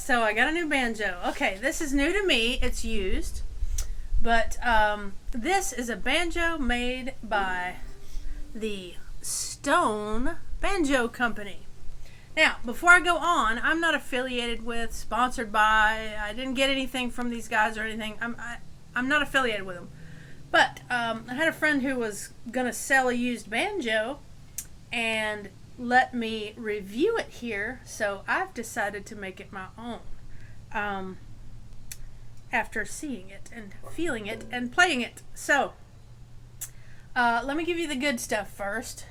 So I got a new banjo. Okay, this is new to me. It's used. But this is a banjo made by the Stone Banjo Company. Now, before I go on, I'm not affiliated with, sponsored by, I didn't get anything from these guys or anything. I'm not affiliated with them. But I had a friend who was going to sell a used banjo and let me review it here, so I've decided to make it my own after seeing it and feeling it and playing it. So let me give you the good stuff first.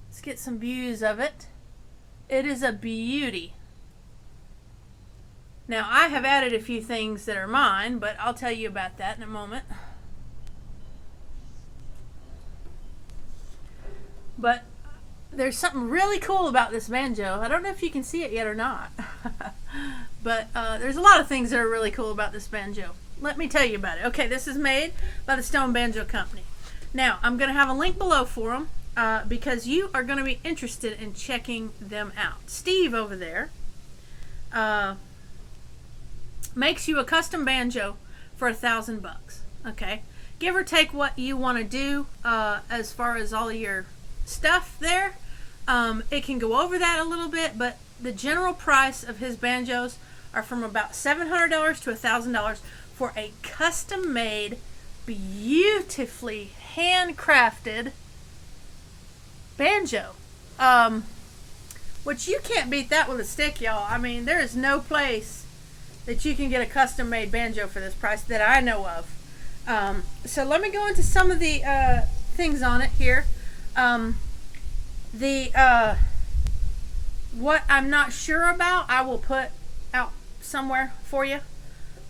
Let's get some views of it. It is a beauty. Now, I have added a few things that are mine, but I'll tell you about that in a moment. But there's something really cool about this banjo. I don't know if you can see it yet or not. But there's a lot of things that are really cool about this banjo. Let me tell you about it. Okay, this is made by the Stone Banjo Company. Now, I'm going to have a link below for them because you are going to be interested in checking them out. Steve over there makes you a custom banjo for $1,000. Okay, give or take what you want to do as far as all your stuff there. It can go over that a little bit, but the general price of his banjos are from about $700 to $1,000 for a custom-made, beautifully handcrafted banjo. Which you can't beat that with a stick, y'all. I mean, there is no place that you can get a custom-made banjo for this price that I know of. So let me go into some of the things on it here. What I'm not sure about, I will put out somewhere for you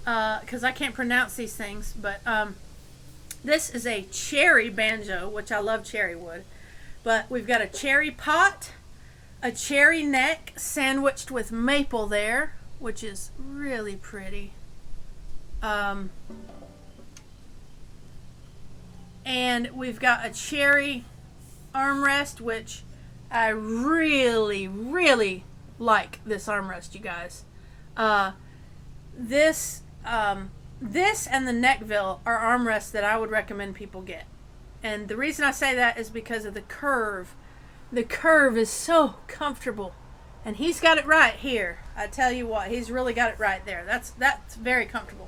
because I can't pronounce these things. But this is a cherry banjo, which I love cherry wood. But we've got a cherry pot, a cherry neck sandwiched with maple there, which is really pretty. And we've got a cherry armrest, which I really, really like this armrest, you guys. This and the Neckville are armrests that I would recommend people get. And the reason I say that is because of the curve. The curve is so comfortable. And he's got it right here. I tell you what, he's really got it right there. That's very comfortable.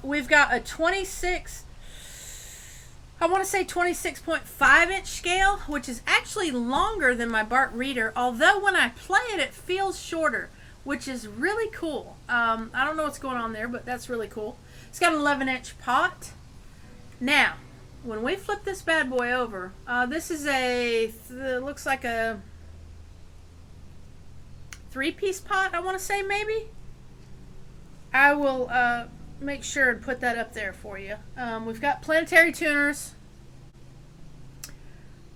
We've got a 26.5 inch scale, which is actually longer than my Bart Reiter, although when I play it, it feels shorter, which is really cool. I don't know what's going on there, but that's really cool. It's got an 11 inch pot. Now, when we flip this bad boy over, this is looks like a 3-piece pot, I want to say, maybe. I will make sure and put that up there for you. We've got Planetary Tuners.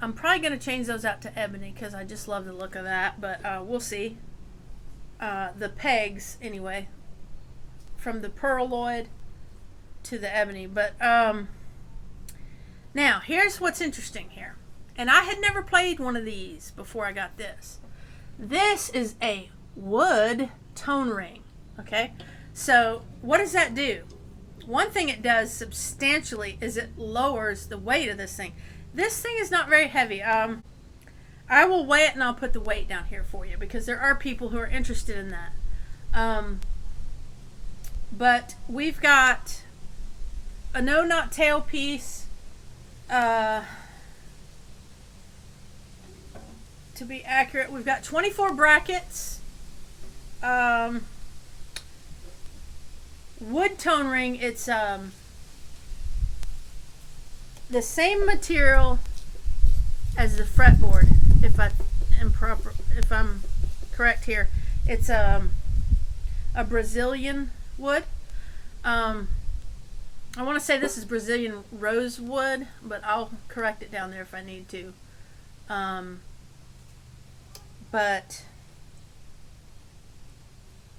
I'm probably going to change those out to ebony because I just love the look of that, but we'll see. The pegs, anyway, from the pearloid to the ebony. But now, here's what's interesting here. And I had never played one of these before I got this. This is a wood tone ring, okay? So what does that do? One thing it does substantially is it lowers the weight of this thing. This thing is not very heavy. I will weigh it and I'll put the weight down here for you because there are people who are interested in that. But we've got a no-knot tailpiece. To be accurate, we've got 24 brackets. Wood tone ring, it's the same material as the fretboard, if I'm correct here. It's a Brazilian wood. I want to say this is Brazilian rosewood, but I'll correct it down there if I need to. But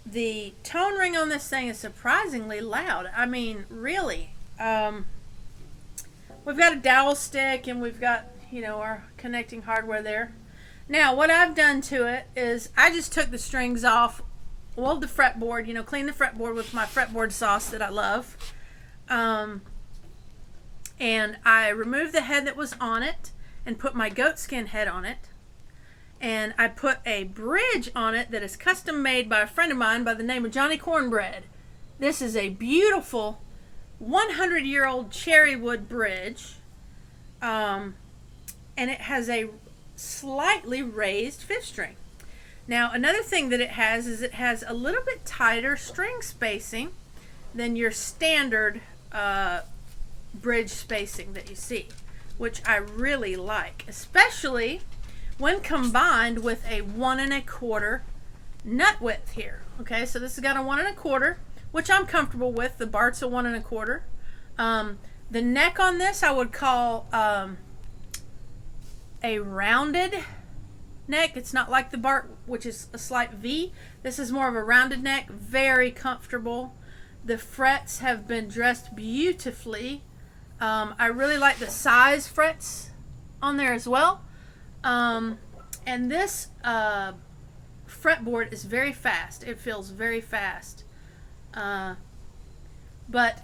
the tone ring on this thing is surprisingly loud. I mean, really. We've got a dowel stick and we've got, you know, our connecting hardware there. Now, what I've done to it is I just took the strings off, oiled the fretboard, you know, cleaned the fretboard with my fretboard sauce that I love. And I removed the head that was on it and put my goatskin head on it. And I put a bridge on it that is custom made by a friend of mine by the name of Johnny Cornbread. This is a beautiful 100-year-old cherry wood bridge. And it has a slightly raised fifth string. Now, another thing that it has is it has a little bit tighter string spacing than your standard bridge spacing that you see, which I really like, especially when combined with a 1 1/4 nut width here. Okay, so this has got a 1 1/4, which I'm comfortable with. The Bart's a 1 1/4. The neck on this I would call a rounded neck. It's not like the Bart, which is a slight V. This is more of a rounded neck, very comfortable. The frets have been dressed beautifully. I really like the size frets on there as well. And this fretboard is very fast. It feels very fast. But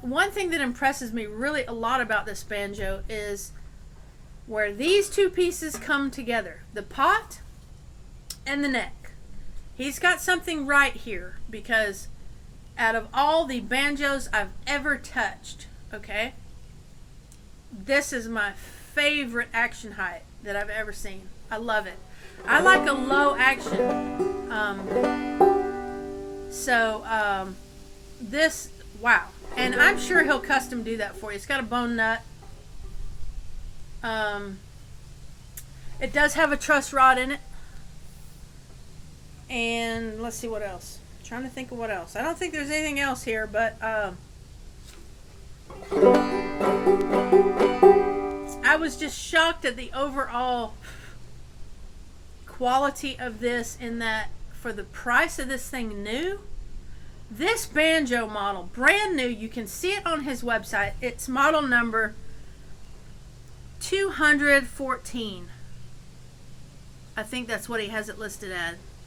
one thing that impresses me really a lot about this banjo is where these two pieces come together, the pot and the neck. He's got something right here, because out of all the banjos I've ever touched, okay, this is my favorite action height that I've ever seen. I love it. I like a low action. This, wow. And I'm sure he'll custom do that for you. It's got a bone nut. It does have a truss rod in it. And let's see what else. I'm trying to think of what else. I don't think there's anything else here, but I was just shocked at the overall quality of this, in that for the price of this thing new, this banjo model, brand new, you can see it on his website. It's model number 214. I think that's what he has it listed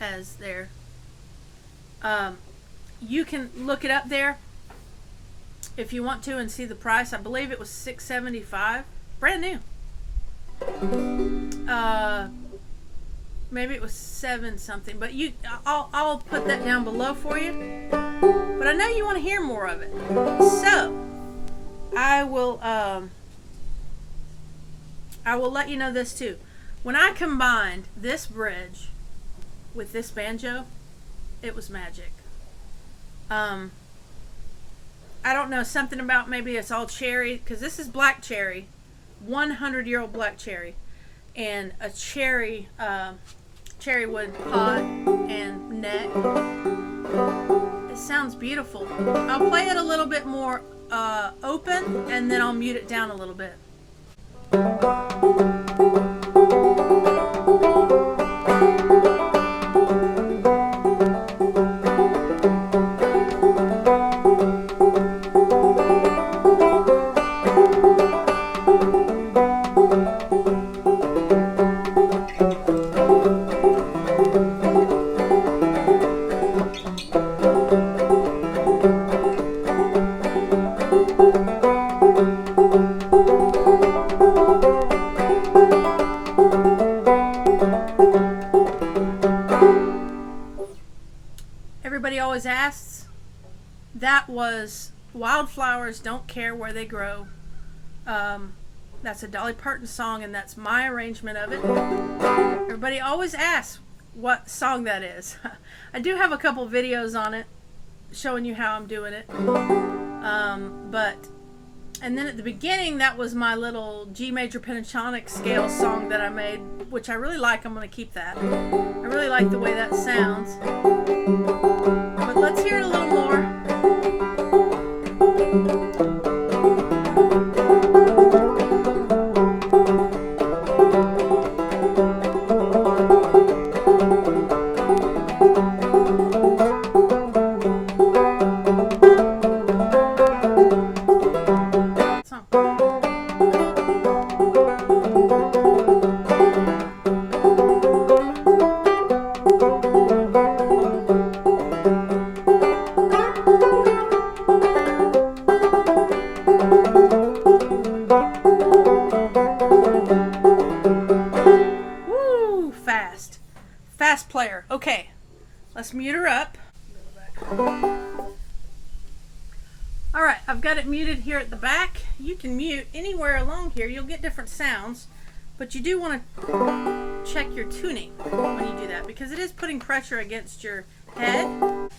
as there. You can look it up there if you want to and see the price. I believe it was $675, brand new. Maybe it was $7 something, but I'll put that down below for you. But I know you want to hear more of it, so I will let you know this too. When I combined this bridge with this banjo, it was magic. I don't know, something about, maybe it's all cherry, because this is black cherry, 100-year-old black cherry, and a cherry wood pot and neck. It sounds beautiful. I'll play it a little bit more open, and then I'll mute it down a little bit. Everybody always asks. That was Wildflowers Don't Care Where They Grow. That's a Dolly Parton song, and that's my arrangement of it. Everybody always asks what song that is. I do have a couple videos on it showing you how I'm doing it. But And then at the beginning, that was my little G major pentatonic scale song that I made, which I really like. I'm going to keep that. I really like the way that sounds. But let's hear it a little more. Fast player. Okay, let's mute her up. Alright, I've got it muted here at the back. You can mute anywhere along here. You'll get different sounds, but you do want to check your tuning when you do that, because it is putting pressure against your head.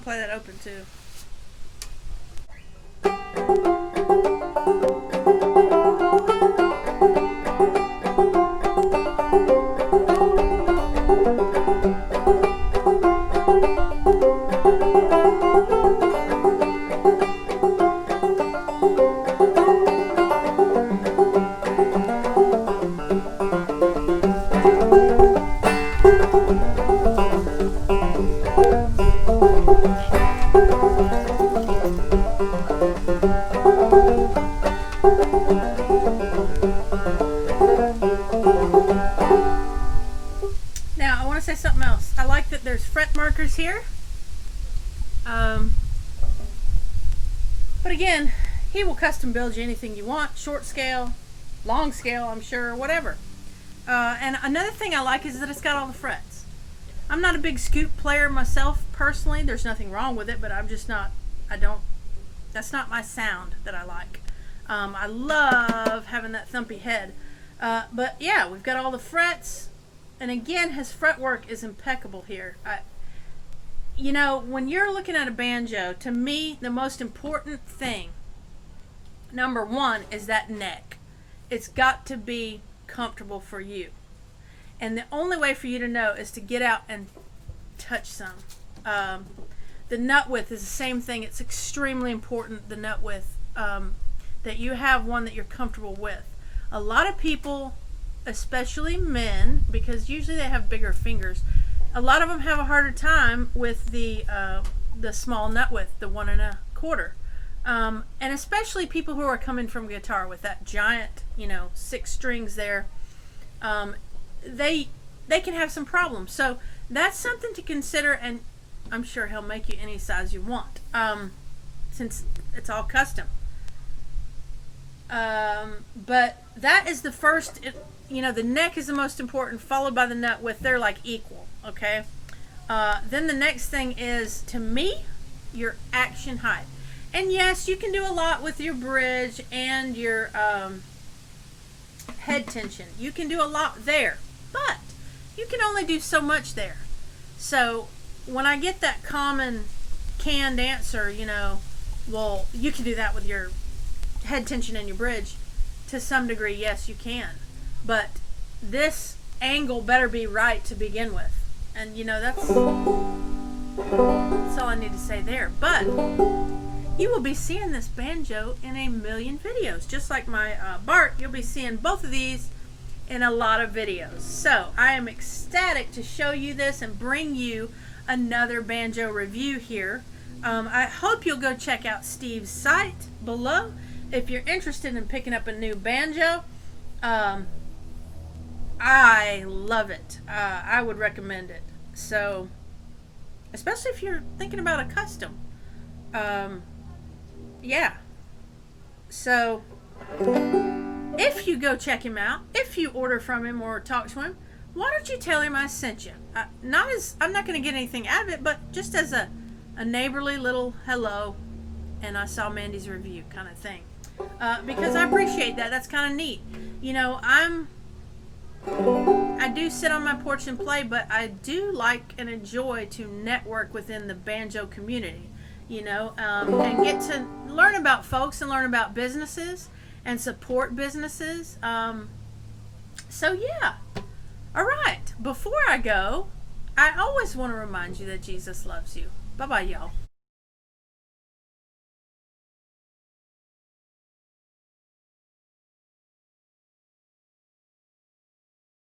Play that open too. Now, I want to say something else. I like that there's fret markers here. But again, he will custom build you anything you want. Short scale, long scale, I'm sure, whatever. And another thing I like is that it's got all the frets. I'm not a big scoop player myself, personally. There's nothing wrong with it, but I'm just not, that's not my sound that I like. I love having that thumpy head. But yeah, we've got all the frets. And again, his fretwork is impeccable here. You know, when you're looking at a banjo, to me, the most important thing, number one, is that neck. It's got to be comfortable for you. And the only way for you to know is to get out and touch some. The nut width is the same thing. It's extremely important, the nut width, that you have one that you're comfortable with. A lot of people, especially men, because usually they have bigger fingers, a lot of them have a harder time with the small nut width, the 1 1/4. And especially people who are coming from guitar with that giant, 6 strings there, they can have some problems. So that's something to consider, and I'm sure he'll make you any size you want, since it's all custom. But that is the first, the neck is the most important, followed by the nut width. They're like equal, okay? Then the next thing is, to me, your action height. And yes, you can do a lot with your bridge and your head tension. You can do a lot there, but you can only do so much there. So when I get that common canned answer, well, you can do that with your head tension and your bridge. to some degree, yes, you can. But this angle better be right to begin with. And you know, that's all I need to say there. But you will be seeing this banjo in a million videos. Just like my Bart, you'll be seeing both of these in a lot of videos. So I am ecstatic to show you this and bring you another banjo review here. I hope you'll go check out Steve's site below if you're interested in picking up a new banjo. I love it. I would recommend it. So, especially if you're thinking about a custom. Yeah. So, if you go check him out, if you order from him or talk to him, why don't you tell him I sent you? I'm not going to get anything out of it, but just as a neighborly little hello, and I saw Mandy's review kind of thing. Because I appreciate that. That's kind of neat. You know, I do sit on my porch and play, but I do like and enjoy to network within the banjo community, you know, and get to learn about folks and learn about businesses and support businesses. So yeah. All right. Before I go, I always want to remind you that Jesus loves you. Bye-bye, y'all.